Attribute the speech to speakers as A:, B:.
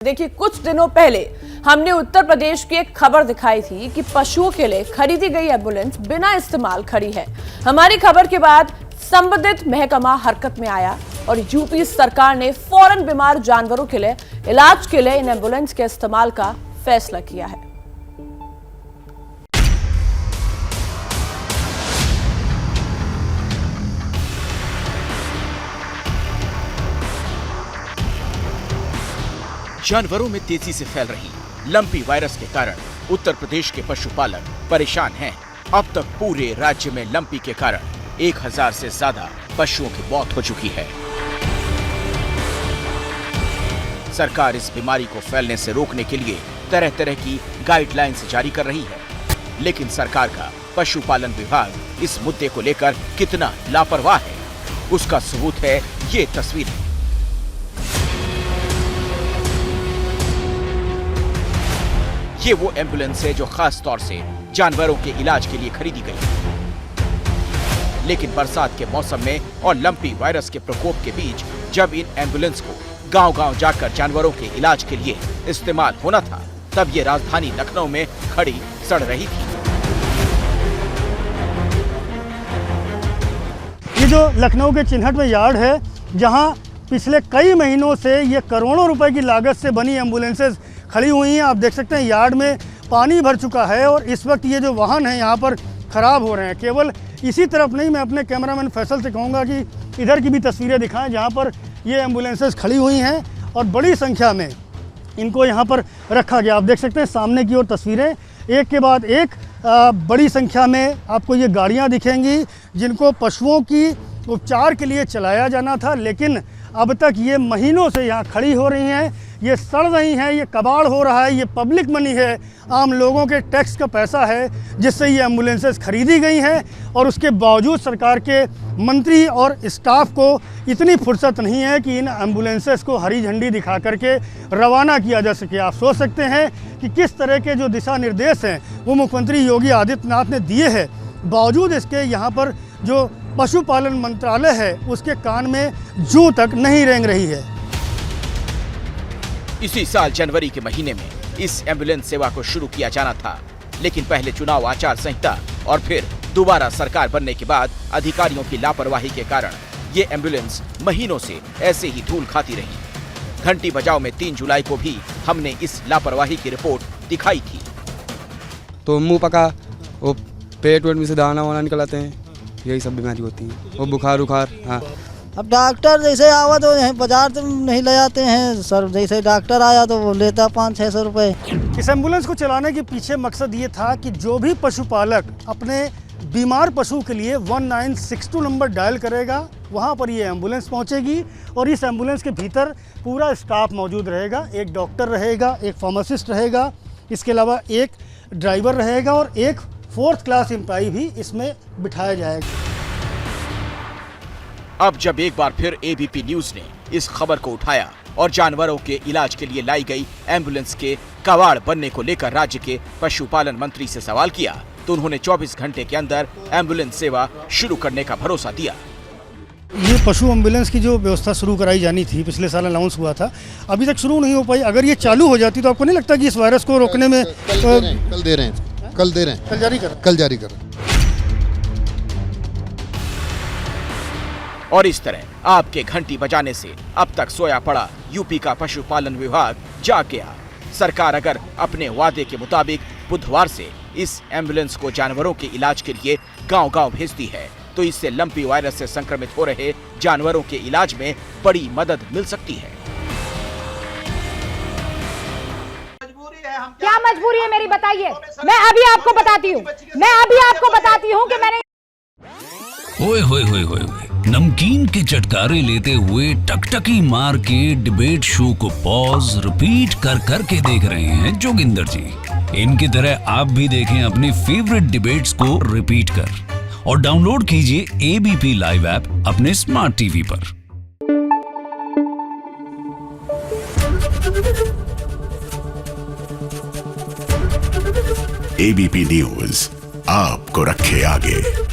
A: देखिए, कुछ दिनों पहले हमने उत्तर प्रदेश की एक खबर दिखाई थी कि पशुओं के लिए खरीदी गई एम्बुलेंस बिना इस्तेमाल खड़ी है। हमारी खबर के बाद संबंधित महकमा हरकत में आया और यूपी सरकार ने फौरन बीमार जानवरों के लिए इलाज के लिए इन एम्बुलेंस के इस्तेमाल का फैसला किया है।
B: जानवरों में तेजी से फैल रही लंपी वायरस के कारण उत्तर प्रदेश के पशुपालक परेशान हैं। अब तक पूरे राज्य में लंपी के कारण 1000 से ज्यादा पशुओं की मौत हो चुकी है। सरकार इस बीमारी को फैलने से रोकने के लिए तरह तरह की गाइडलाइंस जारी कर रही है, लेकिन सरकार का पशुपालन विभाग इस मुद्दे को लेकर कितना लापरवाह है, उसका सबूत है ये तस्वीरें। ये वो एम्बुलेंस है जो खास तौर से जानवरों के इलाज के लिए खरीदी गई, लेकिन बरसात के मौसम में और लंपी वायरस के प्रकोप के बीच जब इन एम्बुलेंस को गांव-गांव जाकर जानवरों के इलाज के लिए इस्तेमाल होना था, तब ये राजधानी लखनऊ में खड़ी सड़ रही थी।
C: ये जो लखनऊ के चिन्हट में यार्ड है, जहां पिछले कई महीनों से ये करोड़ों रुपए की लागत से बनी एम्बुलेंसेज खड़ी हुई हैं। आप देख सकते हैं यार्ड में पानी भर चुका है और इस वक्त ये जो वाहन है यहाँ पर ख़राब हो रहे हैं। केवल इसी तरफ नहीं, मैं अपने कैमरामैन फैसल से कहूँगा कि इधर की भी तस्वीरें दिखाएं जहाँ पर ये एम्बुलेंसेज खड़ी हुई हैं और बड़ी संख्या में इनको यहाँ पर रखा गया। आप देख सकते हैं सामने की ओर तस्वीरें, एक के बाद एक बड़ी संख्या में आपको ये गाड़ियाँ दिखेंगी जिनको पशुओं की उपचार के लिए चलाया जाना था, लेकिन अब तक ये महीनों से यहाँ खड़ी हो रही हैं, ये सड़ रही हैं, ये कबाड़ हो रहा है। ये पब्लिक मनी है, आम लोगों के टैक्स का पैसा है जिससे ये एम्बुलेंसेस खरीदी गई हैं और उसके बावजूद सरकार के मंत्री और स्टाफ को इतनी फुर्सत नहीं है कि इन एम्बुलेंसेस को हरी झंडी दिखा करके रवाना किया जा सके। आप सोच सकते हैं कि किस तरह के जो दिशा निर्देश हैं वो मुख्यमंत्री योगी आदित्यनाथ ने दिए हैं, बावजूद इसके यहाँ पर जो पशुपालन मंत्रालय है उसके कान में जूं तक नहीं रेंग रही है।
B: इसी साल जनवरी के महीने में इस एम्बुलेंस सेवा को शुरू किया जाना था, लेकिन पहले चुनाव आचार संहिता और फिर दोबारा सरकार बनने के बाद अधिकारियों की लापरवाही के कारण ये एम्बुलेंस महीनों से ऐसे ही धूल खाती रही। घंटी बजाओ में 3 जुलाई को भी हमने इस लापरवाही की रिपोर्ट दिखाई थी।
D: तो मुंह पका, वो पेट वेट में से दाना वाना निकल आते हैं, यही सब बीमारी होती है, वो बुखार उखार। हाँ,
E: अब डॉक्टर जैसे आवा तो यहीं बाजार तो नहीं ले जाते हैं सर, जैसे डॉक्टर आया तो वो लेता 500-600 रुपये।
C: इस एम्बुलेंस को चलाने के पीछे मकसद ये था कि जो भी पशुपालक अपने बीमार पशु के लिए 1962 नंबर डायल करेगा, वहाँ पर ये एम्बुलेंस पहुँचेगी और इस एम्बुलेंस के भीतर पूरा स्टाफ मौजूद रहेगा। एक डॉक्टर रहेगा, एक फार्मासिस्ट रहेगा, इसके अलावा एक ड्राइवर रहेगा और एक 4th क्लास एम्प्लॉई भी इसमें बिठाया जाएगा।
B: अब जब एक बार फिर एबीपी न्यूज ने इस खबर को उठाया और जानवरों के इलाज के लिए लाई गई एम्बुलेंस के कबाड़ बनने को लेकर राज्य के पशुपालन मंत्री से सवाल किया, तो उन्होंने 24 घंटे के अंदर एम्बुलेंस सेवा शुरू करने का भरोसा दिया।
C: ये पशु एम्बुलेंस की जो व्यवस्था शुरू कराई जानी थी, पिछले साल अनाउंस हुआ था, अभी तक शुरू नहीं हो पाई। अगर ये चालू हो जाती तो आपको नहीं लगता कि इस वायरस को रोकने में
F: कल दे रहे हैं, कल जारी कर।
B: और इस तरह आपके घंटी बजाने से अब तक सोया पड़ा यूपी का पशुपालन विभाग जाग गया। सरकार अगर अपने वादे के मुताबिक बुधवार से इस एम्बुलेंस को जानवरों के इलाज के लिए गांव-गांव भेजती है, तो इससे लंपी वायरस से संक्रमित हो रहे जानवरों के इलाज में बड़ी मदद मिल सकती है।
G: क्या मजबूरी है मेरी, बताइए। मैं अभी आपको बताती हूँ कि मैंने
H: ओए होए होए होए, नमकीन के चटकारे लेते हुए टकटकी मार के डिबेट शो को पॉज रिपीट कर कर के देख रहे हैं जोगिंदर जी। इनकी तरह आप भी देखें अपनी फेवरेट डिबेट्स को रिपीट कर और डाउनलोड कीजिए एबीपी लाइव ऐप अपने स्मार्ट टीवी पर।
I: एबीपी न्यूज आपको रखे आगे।